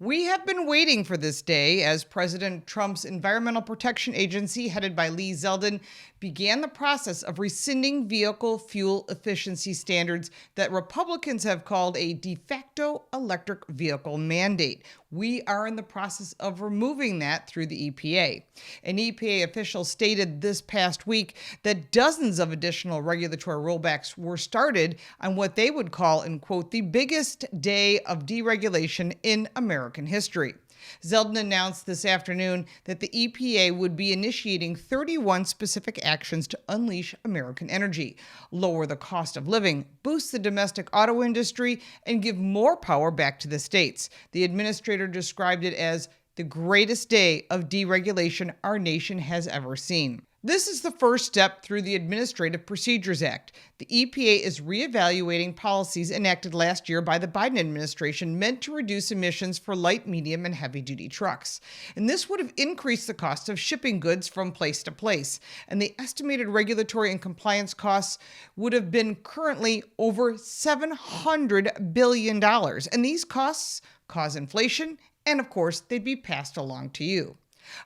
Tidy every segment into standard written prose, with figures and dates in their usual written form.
We have been waiting for this day as President Trump's Environmental Protection Agency, headed by Lee Zeldin, began the process of rescinding vehicle fuel efficiency standards that Republicans have called a de facto electric vehicle mandate. We are in the process of removing that through the EPA. An EPA official stated this past week that dozens of additional regulatory rollbacks were started on what they would call, in quote, the biggest day of deregulation in American history. Zeldin announced this afternoon that the EPA would be initiating 31 specific actions to unleash American energy, lower the cost of living, boost the domestic auto industry, and give more power back to the states. The administrator described it as the greatest day of deregulation our nation has ever seen. This is the first step through the Administrative Procedures Act. The EPA is reevaluating policies enacted last year by the Biden administration meant to reduce emissions for light, medium, and heavy-duty trucks. And this would have increased the cost of shipping goods from place to place. And the estimated regulatory and compliance costs would have been currently over $700 billion. And these costs cause inflation, and of course, they'd be passed along to you.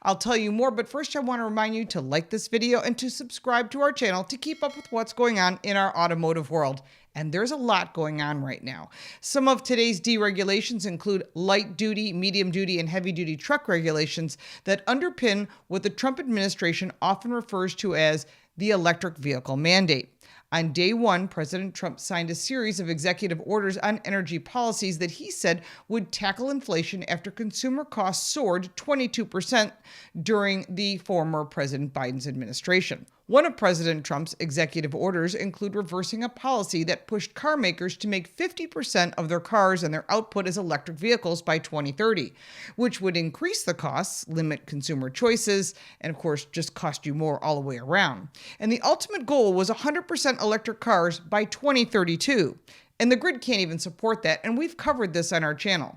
I'll tell you more, but first I want to remind you to like this video and to subscribe to our channel to keep up with what's going on in our automotive world. And there's a lot going on right now. Some of today's deregulations include light-duty, medium-duty, and heavy-duty truck regulations that underpin what the Trump administration often refers to as the electric vehicle mandate. On day one, President Trump signed a series of executive orders on energy policies that he said would tackle inflation after consumer costs soared 22% during the former President Biden's administration. One of President Trump's executive orders include reversing a policy that pushed car makers to make 50% of their cars and their output as electric vehicles by 2030, which would increase the costs, limit consumer choices, and of course, just cost you more all the way around. And the ultimate goal was 100% electric cars by 2032. And the grid can't even support that, and we've covered this on our channel.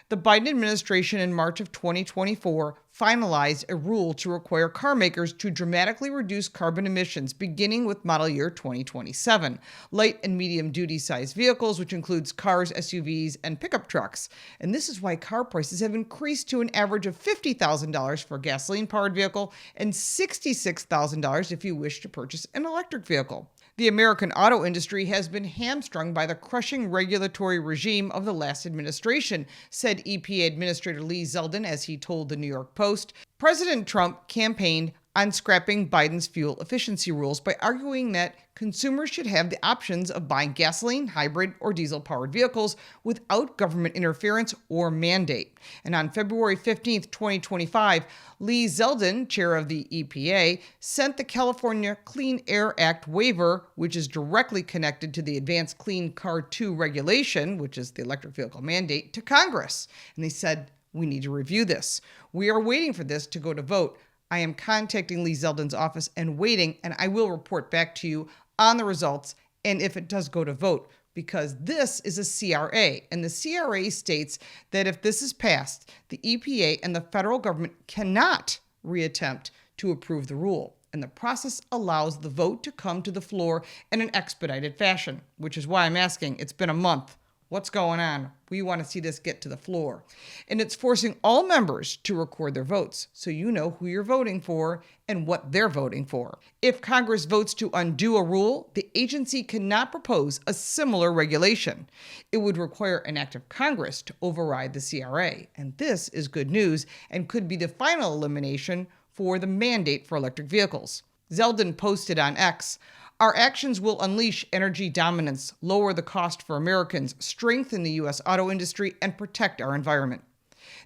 The Biden administration in March of 2024 finalized a rule to require car makers to dramatically reduce carbon emissions beginning with model year 2027. Light and medium duty sized vehicles, which includes cars, SUVs, and pickup trucks. And this is why car prices have increased to an average of $50,000 for a gasoline powered vehicle and $66,000 if you wish to purchase an electric vehicle. The American auto industry has been hamstrung by the crushing regulatory regime of the last administration, said EPA Administrator Lee Zeldin as he told the New York Post. President Trump campaigned on scrapping Biden's fuel efficiency rules by arguing that consumers should have the options of buying gasoline, hybrid, or diesel-powered vehicles without government interference or mandate. And on February 15, 2025, Lee Zeldin, chair of the EPA, sent the California Clean Air Act waiver, which is directly connected to the Advanced Clean Car 2 regulation, which is the electric vehicle mandate, to Congress. And they said, we need to review this. We are waiting for this to go to vote. I am contacting Lee Zeldin's office and waiting, and I will report back to you on the results and if it does go to vote, because this is a CRA, and the CRA states that if this is passed, the EPA and the federal government cannot reattempt to approve the rule. And the process allows the vote to come to the floor in an expedited fashion, which is why I'm asking. It's been a month. What's going on? We want to see this get to the floor. And it's forcing all members to record their votes so you know who you're voting for and what they're voting for. If Congress votes to undo a rule, the agency cannot propose a similar regulation. It would require an act of Congress to override the CRA. And this is good news and could be the final elimination for the mandate for electric vehicles. Zeldin posted on X, "Our actions will unleash energy dominance, lower the cost for Americans, strengthen the U.S. auto industry, and protect our environment."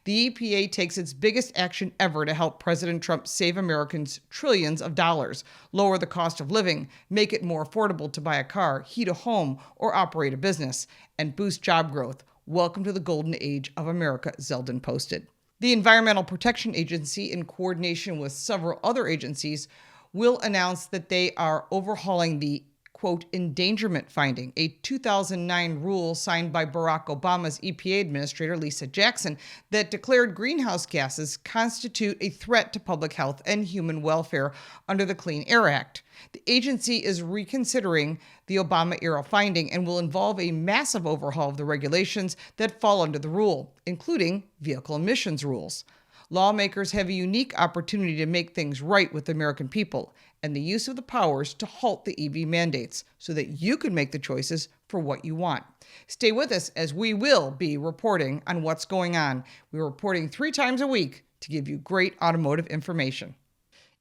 The EPA takes its biggest action ever to help President Trump save Americans trillions of dollars, lower the cost of living, make it more affordable to buy a car, heat a home, or operate a business, and boost job growth. Welcome to the golden age of America, Zeldin posted. The Environmental Protection Agency, in coordination with several other agencies, will announce that they are overhauling the quote, endangerment finding, a 2009 rule signed by Barack Obama's EPA administrator, Lisa Jackson, that declared greenhouse gases constitute a threat to public health and human welfare under the Clean Air Act. The agency is reconsidering the Obama-era finding and will involve a massive overhaul of the regulations that fall under the rule, including vehicle emissions rules. Lawmakers have a unique opportunity to make things right with the American people and the use of the powers to halt the EV mandates so that you can make the choices for what you want. Stay with us as we will be reporting on what's going on. We're reporting 3 times a week to give you great automotive information.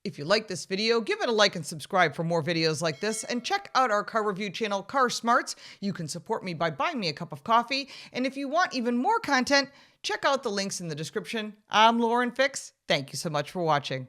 If you like this video, give it a like and subscribe for more videos like this, and check out our car review channel, Car Smarts. You can support me by buying me a cup of coffee, and if you want even more content, check out the links in the description. I'm Lauren Fix. Thank you so much for watching.